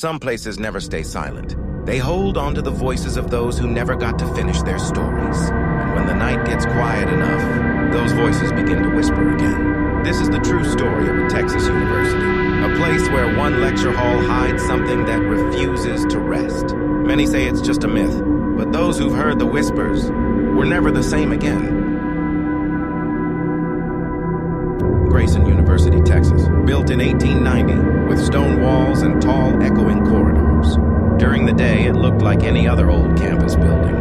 Some places never stay silent. They hold on to the voices of those who never got to finish their stories. And when the night gets quiet enough, those voices begin to whisper again. This is the true story of a Texas university, a place where one lecture hall hides something that refuses to rest. Many say it's just a myth, but those who've heard the whispers were never the same again. University, Texas, built in 1890 with stone walls and tall, echoing corridors. During the day, it looked like any other old campus building,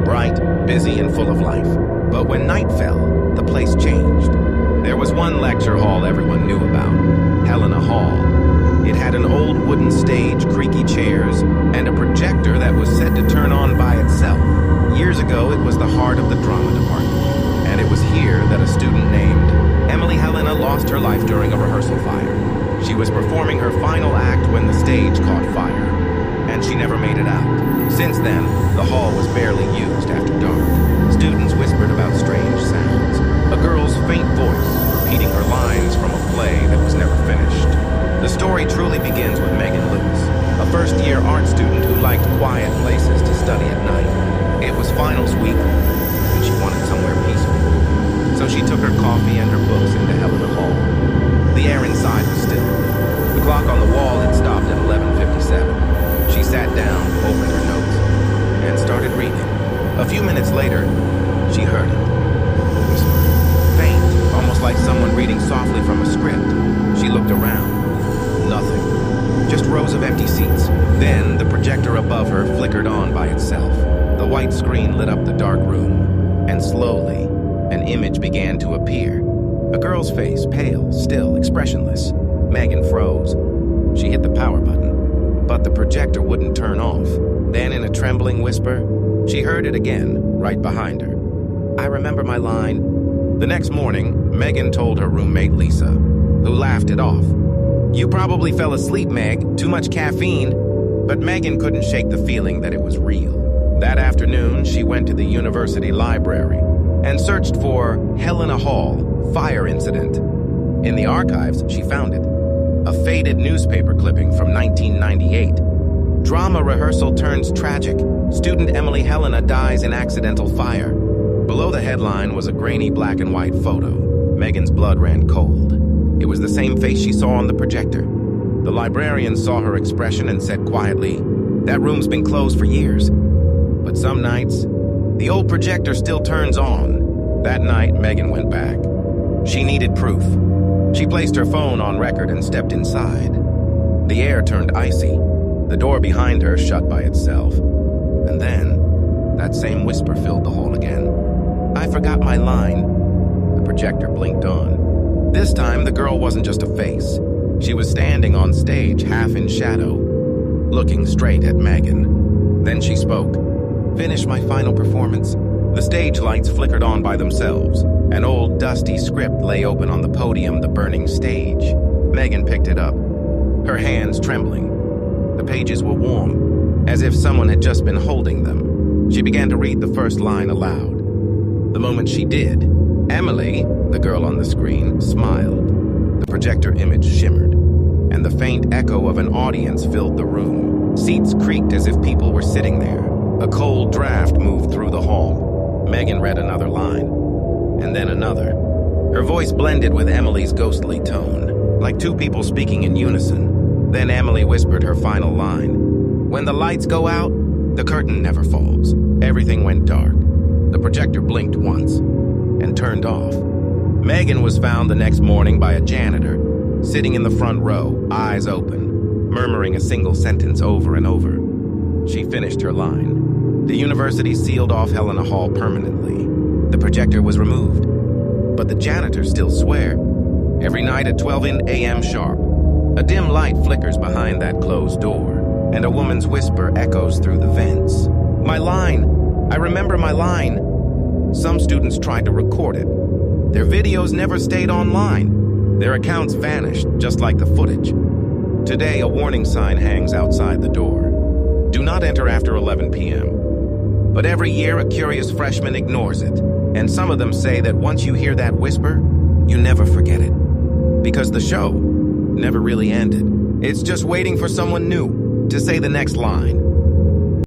bright, busy, and full of life. But when night fell, the place changed. There was one lecture hall everyone knew about, Helena Hall. It had an old wooden stage, creaky chairs, and a projector that was set to turn on by itself. Years ago, it was the heart of the drama department, and it was here that a student named Emily Helena lost her life during a rehearsal fire. She was performing her final act when the stage caught fire, and she never made it out. Since then, the hall was barely used after dark. Students whispered about strange sounds. A girl's faint voice repeating her lines from a play that was never finished. The story truly begins with Megan Lewis, a first-year art student who liked quiet places to study at night. It was finals week, and she wanted somewhere peaceful. So she took her coffee and her books into Helena Hall. The air inside was still. The clock on the wall had stopped at 11:57. She sat down, opened her notes, and started reading. A few minutes later, she heard it. A whisper. Faint, almost like someone reading softly from a script. She looked around. Nothing. Just rows of empty seats. Then the projector above her flickered on by itself. The white screen lit up the dark room, and slowly, an image began to appear. A girl's face, pale, still, expressionless. Megan froze. She hit the power button, but the projector wouldn't turn off. Then, in a trembling whisper, she heard it again, right behind her. I remember my line. The next morning, Megan told her roommate Lisa, who laughed it off. You probably fell asleep, Meg. Too much caffeine. But Megan couldn't shake the feeling that it was real. That afternoon, she went to the university library and searched for Helena Hall fire incident. In the archives, she found it. A faded newspaper clipping from 1998. Drama rehearsal turns tragic. Student Emily Helena dies in accidental fire. Below the headline was a grainy black and white photo. Megan's blood ran cold. It was the same face she saw on the projector. The librarian saw her expression and said quietly, "That room's been closed for years." But some nights, the old projector still turns on. That night, Megan went back. She needed proof. She placed her phone on record and stepped inside. The air turned icy. The door behind her shut by itself. And then, that same whisper filled the hall again. I forgot my line. The projector blinked on. This time, the girl wasn't just a face. She was standing on stage, half in shadow, looking straight at Megan. Then she spoke. Finish my final performance. The stage lights flickered on by themselves. An old, dusty script lay open on the podium, the burning stage. Megan picked it up, her hands trembling. The pages were warm, as if someone had just been holding them. She began to read the first line aloud. The moment she did, Emily, the girl on the screen, smiled. The projector image shimmered, and the faint echo of an audience filled the room. Seats creaked as if people were sitting there. A cold draft moved through the hall. Megan read another line, and then another. Her voice blended with Emily's ghostly tone, like two people speaking in unison. Then Emily whispered her final line. When the lights go out, the curtain never falls. Everything went dark. The projector blinked once and turned off. Megan was found the next morning by a janitor, sitting in the front row, eyes open, murmuring a single sentence over and over. She finished her line. The university sealed off Helena Hall permanently. The projector was removed, but the janitor still swears. Every night at 12 a.m. sharp, a dim light flickers behind that closed door, and a woman's whisper echoes through the vents. My line! I remember my line! Some students tried to record it. Their videos never stayed online. Their accounts vanished, just like the footage. Today, a warning sign hangs outside the door. Do not enter after 11 p.m. But every year, a curious freshman ignores it. And some of them say that once you hear that whisper, you never forget it. Because the show never really ended. It's just waiting for someone new to say the next line.